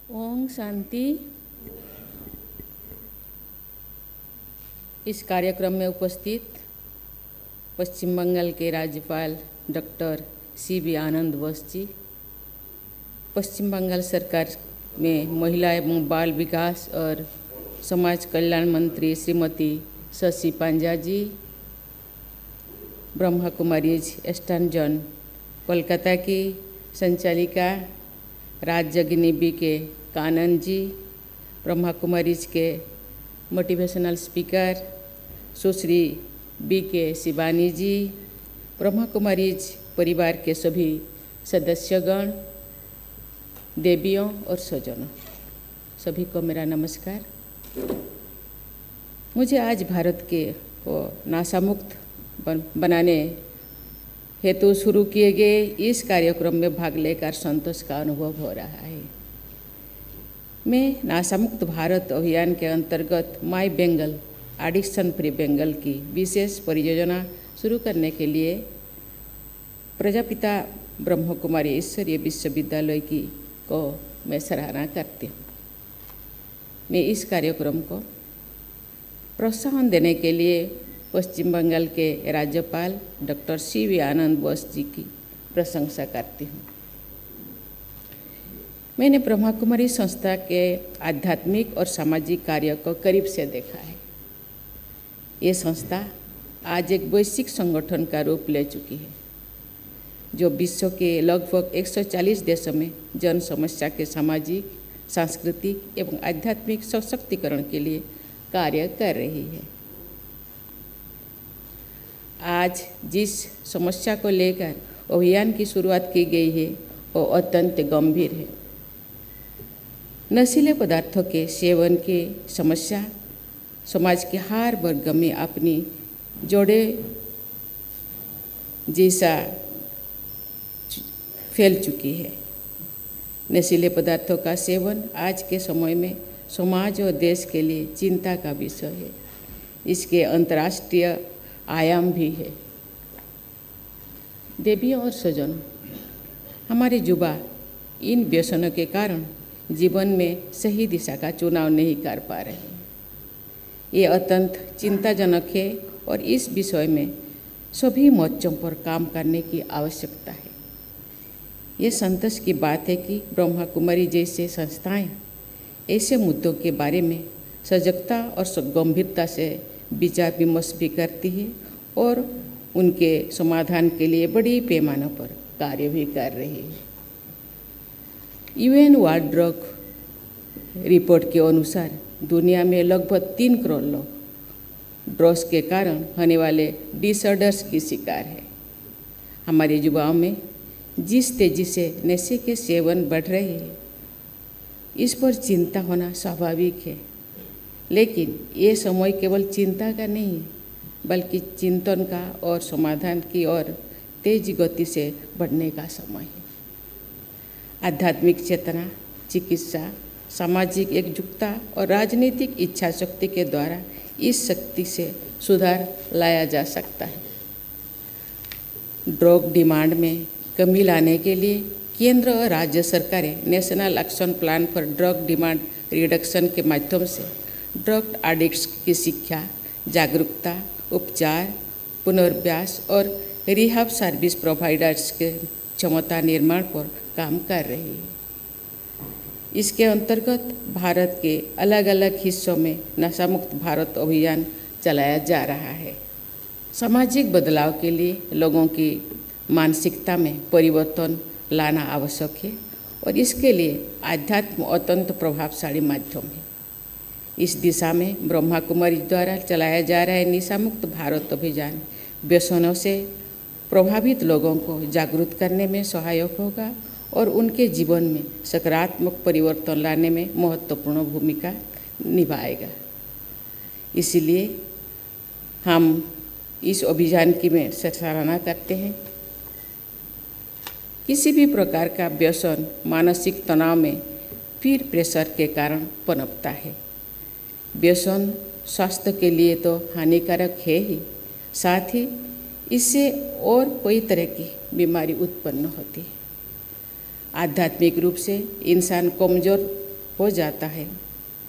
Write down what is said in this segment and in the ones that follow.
ओम शांति। इस कार्यक्रम में उपस्थित पश्चिम बंगाल के राज्यपाल डॉक्टर CB आनंद बोस जी, पश्चिम बंगाल सरकार में महिला एवं बाल विकास और समाज कल्याण मंत्री श्रीमती शशि पांजा जी, ब्रह्मा कुमारीज ईस्टर्न जोन कोलकाता की संचालिका राजजगिनी B.K. कानन जी, ब्रह्मा कुमारीज के मोटिवेशनल स्पीकर सुश्री B.K. शिवानी जी, ब्रह्मा कुमारीज परिवार के सभी सदस्यगण, देवियों और स्वजनों, सभी को मेरा नमस्कार। मुझे आज भारत के को नशा मुक्त बनाने हेतु शुरू किए गए इस कार्यक्रम में भाग लेकर संतोष का अनुभव हो रहा है। मैं नशा मुक्त भारत अभियान के अंतर्गत माई बेंगल एडिक्शन फ्री बेंगल की विशेष परियोजना शुरू करने के लिए प्रजापिता ब्रह्म कुमारी ईश्वरीय विश्वविद्यालय की को मैं सराहना करती हूँ। मैं इस कार्यक्रम को प्रोत्साहन देने के लिए पश्चिम बंगाल के राज्यपाल डॉक्टर CB आनंद बोस जी की प्रशंसा करती हूँ। मैंने ब्रह्मा कुमारी संस्था के आध्यात्मिक और सामाजिक कार्य को करीब से देखा है। ये संस्था आज एक वैश्विक संगठन का रूप ले चुकी है, जो विश्व के लगभग 140 देशों में जन समस्या के सामाजिक, सांस्कृतिक एवं आध्यात्मिक सशक्तिकरण के लिए कार्य कर रही है। आज जिस समस्या को लेकर अभियान की शुरुआत की गई है वो अत्यंत गंभीर है। नशीले पदार्थों के सेवन की समस्या समाज के हर वर्ग में अपनी जोड़े जैसा फैल चुकी है। नशीले पदार्थों का सेवन आज के समय में समाज और देश के लिए चिंता का विषय है। इसके अंतर्राष्ट्रीय आयाम भी है। देवियों और स्वजनों, हमारे युवा इन व्यसनों के कारण जीवन में सही दिशा का चुनाव नहीं कर पा रहे हैं। ये अत्यंत चिंताजनक है और इस विषय में सभी मोर्चों पर काम करने की आवश्यकता है। ये संतोष की बात है कि ब्रह्मा कुमारी जैसे संस्थाएं ऐसे मुद्दों के बारे में सजगता और गंभीरता से विचार विमर्श भी करती है और उनके समाधान के लिए बड़ी पैमाने पर कार्य भी कर रही है। UN वर्ल्ड ड्रग रिपोर्ट के अनुसार दुनिया में लगभग 3 करोड़ लोग ड्रग्स के कारण होने वाले डिसऑर्डर्स की शिकार है। हमारे युवाओं में जिस तेजी से नशे के सेवन बढ़ रहे हैं, इस पर चिंता होना स्वाभाविक है, लेकिन ये समय केवल चिंता का नहीं है, बल्कि चिंतन का और समाधान की ओर तेज गति से बढ़ने का समय है। आध्यात्मिक चेतना, चिकित्सा, सामाजिक एकजुटता और राजनीतिक इच्छा शक्ति के द्वारा इस शक्ति से सुधार लाया जा सकता है। ड्रग डिमांड में कमी लाने के लिए केंद्र और राज्य सरकारें national action plan for drug demand reduction के माध्यम से ड्रग एडिक्ट्स की शिक्षा, जागरूकता, उपचार, पुनर्वास और रिहाब सर्विस प्रोवाइडर्स के क्षमता निर्माण पर काम कर रही है। इसके अंतर्गत भारत के अलग अलग हिस्सों में नशा मुक्त भारत अभियान चलाया जा रहा है। सामाजिक बदलाव के लिए लोगों की मानसिकता में परिवर्तन लाना आवश्यक है और इसके लिए आध्यात्म अत्यंत प्रभावशाली माध्यम है। इस दिशा में ब्रह्मा कुमारी द्वारा चलाया जा रहा है नशा मुक्त भारत अभियान व्यसनों से प्रभावित लोगों को जागरूक करने में सहायक होगा और उनके जीवन में सकारात्मक परिवर्तन लाने में महत्वपूर्ण भूमिका निभाएगा। इसलिए हम इस अभियान की में सराहना करते हैं। किसी भी प्रकार का व्यसन मानसिक तनाव में पीर प्रेशर के कारण पनपता है। व्यसन स्वास्थ्य के लिए तो हानिकारक है ही, साथ ही इससे और कई तरह की बीमारी उत्पन्न होती है। आध्यात्मिक रूप से इंसान कमज़ोर हो जाता है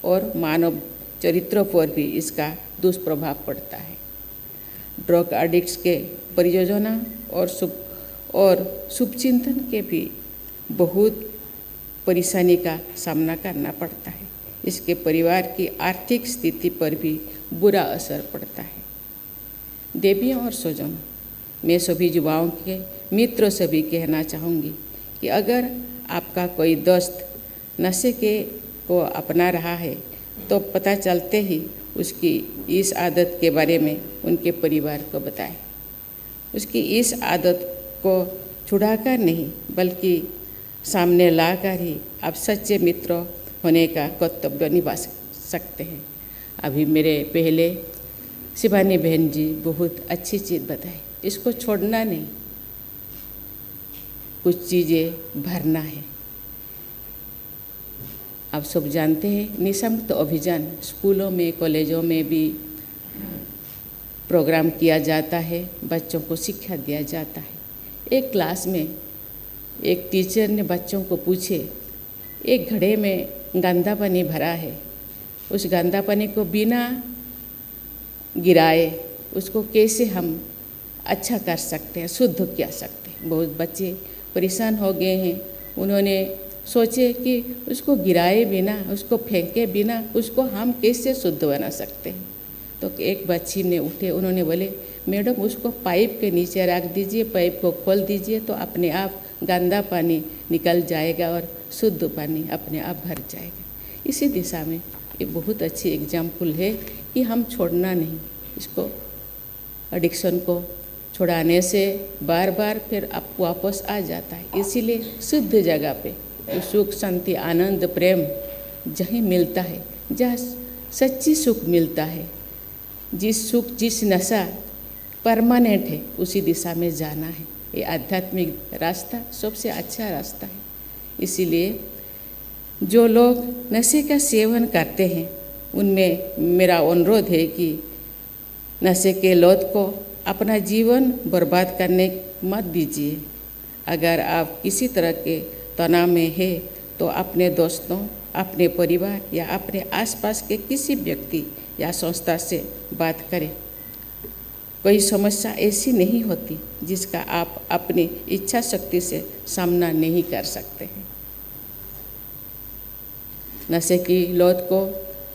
और मानव चरित्र पर भी इसका दुष्प्रभाव पड़ता है। ड्रग एडिक्ट्स के परियोजना और शुभचिंतन के भी बहुत परेशानी का सामना करना पड़ता है। इसके परिवार की आर्थिक स्थिति पर भी बुरा असर पड़ता है। देवियों और स्वजनों, मैं सभी युवाओं के मित्रों से भी कहना चाहूँगी कि अगर आपका कोई दोस्त नशे को अपना रहा है तो पता चलते ही उसकी इस आदत के बारे में उनके परिवार को बताएं। उसकी इस आदत को छुड़ाकर नहीं बल्कि सामने लाकर ही आप सच्चे मित्र होने का कर्तव्य निभा सकते हैं। अभी मेरे पहले शिवानी बहन जी बहुत अच्छी चीज़ बताई, इसको छोड़ना नहीं, कुछ चीज़ें भरना है। आप सब जानते हैं निशा-मुक्त अभियान स्कूलों में कॉलेजों में भी प्रोग्राम किया जाता है, बच्चों को शिक्षा दिया जाता है। एक क्लास में एक टीचर ने बच्चों को पूछे, एक घड़े में गंदा पानी भरा है, उस गंदा पानी को बिना गिराए उसको कैसे हम अच्छा कर सकते हैं, शुद्ध कर सकते हैं। बहुत बच्चे परेशान हो गए हैं। उन्होंने सोचे कि उसको गिराए बिना, उसको फेंके बिना उसको हम कैसे शुद्ध बना सकते हैं। तो एक बच्ची ने उठे, उन्होंने बोले, मैडम उसको पाइप के नीचे रख दीजिए, पाइप को खोल दीजिए तो अपने आप गंदा पानी निकल जाएगा और शुद्ध पानी अपने आप भर जाएगा। इसी दिशा में ये बहुत अच्छी एग्जाम्पल है कि हम छोड़ना नहीं, इसको एडिक्शन को छुड़ाने से बार बार फिर आप वापस आ जाता है। इसीलिए शुद्ध जगह पे तो सुख, शांति, आनंद, प्रेम जहीं मिलता है, जहाँ सच्ची सुख मिलता है, जिस सुख जिस नशा परमानेंट है उसी दिशा में जाना है। ये आध्यात्मिक रास्ता सबसे अच्छा रास्ता है। इसीलिए जो लोग नशे का सेवन करते हैं उनमें मेरा अनुरोध है कि नशे के लत को अपना जीवन बर्बाद करने मत दीजिए। अगर आप किसी तरह के तनाव में है तो अपने दोस्तों, अपने परिवार या अपने आसपास के किसी व्यक्ति या संस्था से बात करें। कोई समस्या ऐसी नहीं होती जिसका आप अपनी इच्छा शक्ति से सामना नहीं कर सकते हैं। नशे की लत को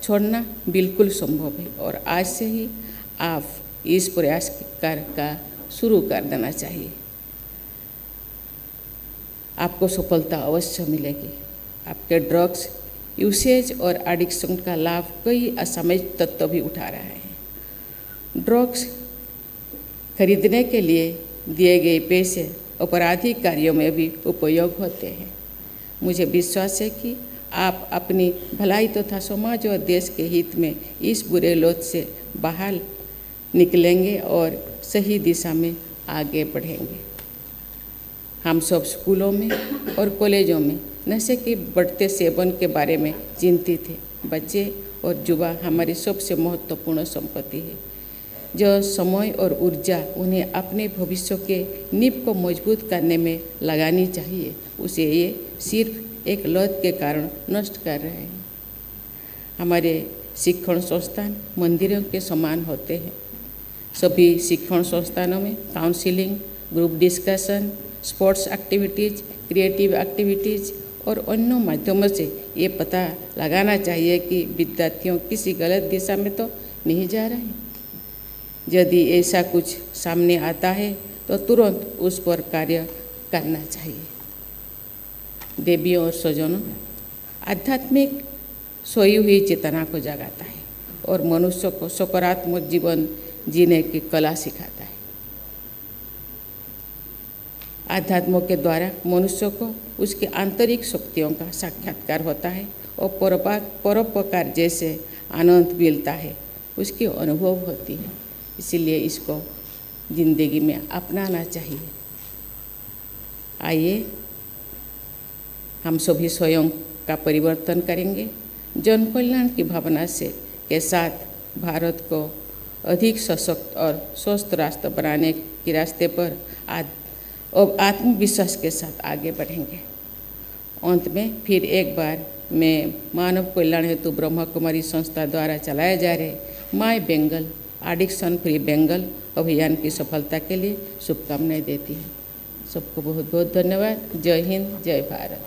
छोड़ना बिल्कुल संभव है और आज से ही आप इस प्रयास का शुरू कर देना चाहिए। आपको सफलता अवश्य मिलेगी। आपके ड्रग्स यूसेज और एडिक्शन का लाभ कई असामाजिक तत्व भी उठा रहा है। ड्रग्स खरीदने के लिए दिए गए पैसे आपराधिक कार्यों में भी उपयोग होते हैं। मुझे विश्वास है कि आप अपनी भलाई तथा समाज और देश के हित में इस बुरे लत से बाहर निकलेंगे और सही दिशा में आगे बढ़ेंगे। हम सब स्कूलों में और कॉलेजों में नशे के बढ़ते सेवन के बारे में चिंतित हैं। बच्चे और युवा हमारी सबसे महत्वपूर्ण संपत्ति है। जो समय और ऊर्जा उन्हें अपने भविष्य के नींव को मजबूत करने में लगानी चाहिए, उसे ये सिर्फ एक लत के कारण नष्ट कर रहे हैं। हमारे शिक्षण संस्थान मंदिरों के समान होते हैं। सभी शिक्षण संस्थानों में counselling, group discussion, sports activities, creative activities और अन्य माध्यमों से ये पता लगाना चाहिए कि विद्यार्थियों किसी गलत दिशा में तो नहीं जा रहे हैं। यदि ऐसा कुछ सामने आता है तो तुरंत उस पर कार्य करना चाहिए। देवियों और स्वजनों, आध्यात्मिक सोई हुई चेतना को जगाता है और मनुष्य को सकारात्मक जीवन जीने की कला सिखाता है। आध्यात्म के द्वारा मनुष्य को उसकी आंतरिक शक्तियों का साक्षात्कार होता है और परोपकार जैसे आनंद मिलता है, उसकी अनुभव होती है। इसीलिए इसको जिंदगी में अपनाना चाहिए। आइए हम सभी स्वयं का परिवर्तन करेंगे। जन कल्याण की भावना से के साथ भारत को अधिक सशक्त और स्वस्थ राष्ट्र बनाने के रास्ते पर आत्मविश्वास के साथ आगे बढ़ेंगे। अंत में फिर एक बार में मानव कल्याण हेतु ब्रह्मा कुमारी संस्था द्वारा चलाए जा रहे my Bengal addiction free Bengal अभियान की सफलता के लिए शुभकामनाएं देती हूँ। सबको बहुत बहुत धन्यवाद। जय हिंद, जय भारत।